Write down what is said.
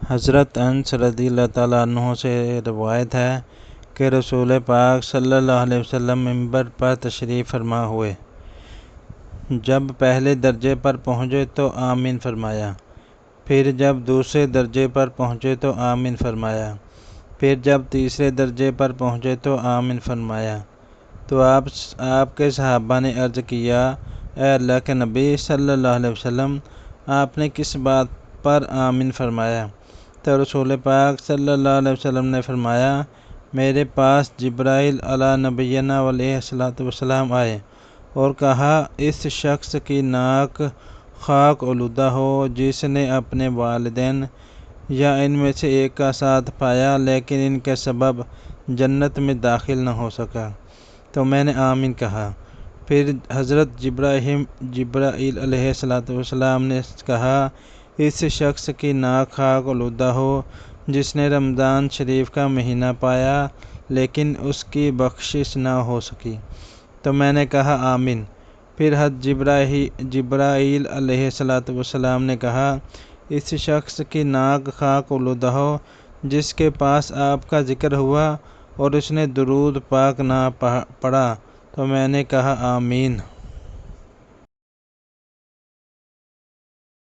حضرت انس رضی اللہ تعالیٰ عنہ سے روایت ہے کہ رسول پاک صلی اللہ علیہ وسلم منبر پر تشریف فرما ہوئے۔ جب پہلے درجے پر پہنچے تو آمین فرمایا، پھر جب دوسرے درجے پر پہنچے تو آمین فرمایا، پھر جب تیسرے درجے پر پہنچے تو آمین فرمایا۔ تو آپ کے صحابہ نے عرض کیا، اے اللہ کے نبی صلی اللہ علیہ وسلم، آپ نے کس بات پر آمین فرمایا؟ تو رسول پاک صلی اللہ علیہ وسلم نے فرمایا، میرے پاس جبرائیل علیٰ نبینا علیہ الصلوۃ والسلام آئے اور کہا، اس شخص کی ناک خاک آلودہ ہو جس نے اپنے والدین یا ان میں سے ایک کا ساتھ پایا لیکن ان کے سبب جنت میں داخل نہ ہو سکا۔ تو میں نے آمین کہا۔ پھر حضرت جبرائیل علیہ الصلوۃ والسلام نے کہا، اس شخص کی ناک خاک آلودہ ہو جس نے رمضان شریف کا مہینہ پایا لیکن اس کی بخشش نہ ہو سکی۔ تو میں نے کہا آمین۔ پھر حضرت جبرائیل علیہ الصلوۃ والسلام نے کہا، اس شخص کی ناک خاک آلودہ ہو جس کے پاس آپ کا ذکر ہوا اور اس نے درود پاک نہ پڑھا۔ تو میں نے کہا آمین۔